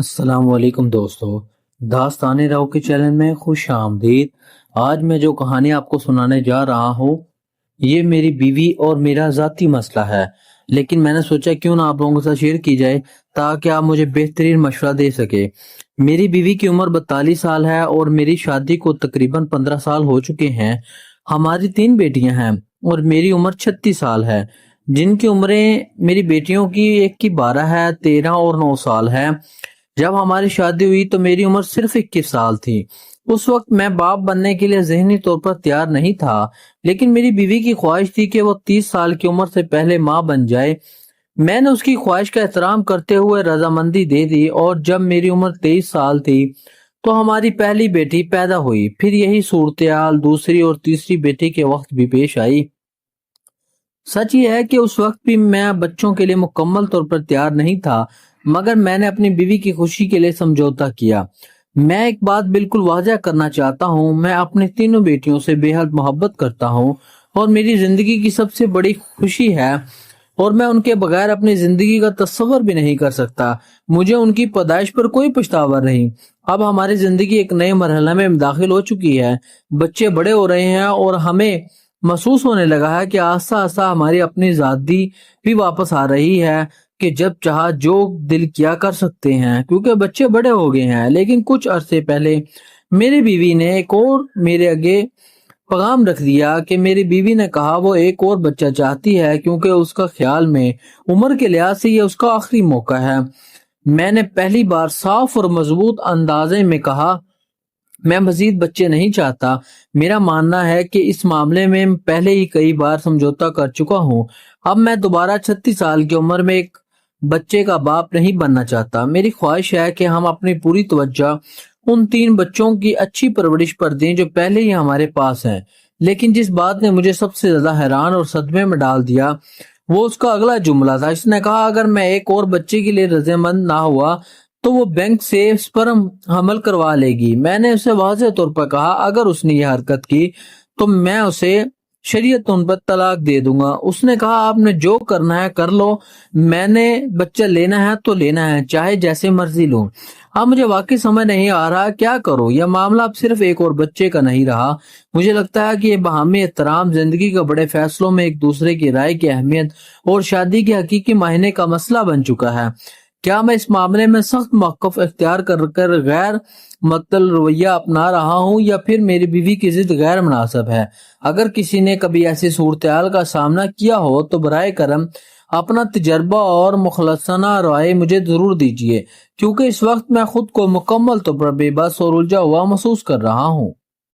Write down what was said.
السلام علیکم دوستو، داستان راؤ کے چینل میں خوش آمدید۔ آج میں جو کہانی آپ کو سنانے جا رہا ہوں یہ میری بیوی اور میرا ذاتی مسئلہ ہے، لیکن میں نے سوچا کیوں نہ آپ لوگوں کے ساتھ شیئر کی جائے تاکہ آپ مجھے بہترین مشورہ دے سکے۔ میری بیوی کی عمر 42 سال ہے اور میری شادی کو تقریباً 15 سال ہو چکے ہیں۔ ہماری 3 بیٹیاں ہیں اور میری عمر 36 سال ہے، جن کی عمریں میری بیٹیوں کی ایک کی 12 ہے، 13 اور 9 سال ہے۔ جب ہماری شادی ہوئی تو میری عمر صرف 21 سال تھی۔ اس وقت میں باپ بننے کے لیے ذہنی طور پر تیار نہیں تھا، لیکن میری بیوی کی خواہش تھی کہ وہ 30 سال کی عمر سے پہلے ماں بن جائے۔ میں نے اس کی خواہش کا احترام کرتے ہوئے رضامندی دے دی اور جب میری عمر 23 سال تھی تو ہماری پہلی بیٹی پیدا ہوئی۔ پھر یہی صورتحال دوسری اور تیسری بیٹی کے وقت بھی پیش آئی۔ سچ یہ ہے کہ اس وقت بھی میں بچوں کے لیے مکمل طور پر تیار نہیں تھا، مگر میں نے اپنی بیوی کی خوشی کے لیے سمجھوتا کیا۔ میں ایک بات بالکل واضح کرنا چاہتا ہوں، میں اپنی تینوں بیٹیوں سے بے حد محبت کرتا ہوں اور میری زندگی کی سب سے بڑی خوشی ہے اور میں ان کے بغیر اپنی زندگی کا تصور بھی نہیں کر سکتا۔ مجھے ان کی پیدائش پر کوئی پچھتاوا نہیں۔ اب ہماری زندگی ایک نئے مرحلے میں داخل ہو چکی ہے، بچے بڑے ہو رہے ہیں اور ہمیں محسوس ہونے لگا ہے کہ آہستہ آہستہ ہماری اپنی ذاتی بھی واپس آ رہی ہے کہ جب چاہا جو دل کیا کر سکتے ہیں، کیونکہ بچے بڑے ہو گئے ہیں۔ لیکن کچھ عرصے پہلے میری بیوی نے ایک اور میرے آگے پیغام رکھ دیا کہ میری بیوی نے کہا وہ ایک اور بچہ چاہتی ہے کیونکہ اس کا خیال میں عمر کے لحاظ سے یہ اس کا آخری موقع ہے۔ میں نے پہلی بار صاف اور مضبوط اندازے میں کہا میں مزید بچے نہیں چاہتا۔ میرا ماننا ہے کہ اس معاملے میں پہلے ہی کئی بار سمجھوتا کر چکا ہوں۔ اب میں دوبارہ 36 سال کی عمر میں ایک بچے کا باپ نہیں بننا چاہتا۔ میری خواہش ہے کہ ہم اپنی پوری توجہ ان 3 بچوں کی اچھی پرورش پر دیں جو پہلے ہی ہمارے پاس ہیں۔ لیکن جس بات نے مجھے سب سے زیادہ حیران اور صدمے میں ڈال دیا وہ اس کا اگلا جملہ تھا۔ اس نے کہا اگر میں ایک اور بچے کے لیے رضامند نہ ہوا تو وہ بینک سے سپرم حمل کروا لے گی۔ میں نے اسے واضح طور پر کہا اگر اس نے یہ حرکت کی تو میں اسے شریعت ان پر طلاق دے دوں گا۔ اس نے کہا آپ نے جو کرنا ہے کر لو، میں نے بچہ لینا ہے تو لینا ہے، چاہے جیسے مرضی لوں۔ اب مجھے واقعی سمجھ نہیں آ رہا کیا کروں۔ یہ معاملہ اب صرف ایک اور بچے کا نہیں رہا، مجھے لگتا ہے کہ یہ باہمی احترام، زندگی کے بڑے فیصلوں میں ایک دوسرے کی رائے کی اہمیت اور شادی کے حقیقی معنی کا مسئلہ بن چکا ہے۔ کیا میں اس معاملے میں سخت موقف اختیار کر غیر معطل رویہ اپنا رہا ہوں یا پھر میری بیوی کی ضد غیر مناسب ہے؟ اگر کسی نے کبھی ایسی صورتحال کا سامنا کیا ہو تو برائے کرم اپنا تجربہ اور مخلصانہ رائے مجھے ضرور دیجیے، کیونکہ اس وقت میں خود کو مکمل طور پر بے بس اور الجھا ہوا محسوس کر رہا ہوں۔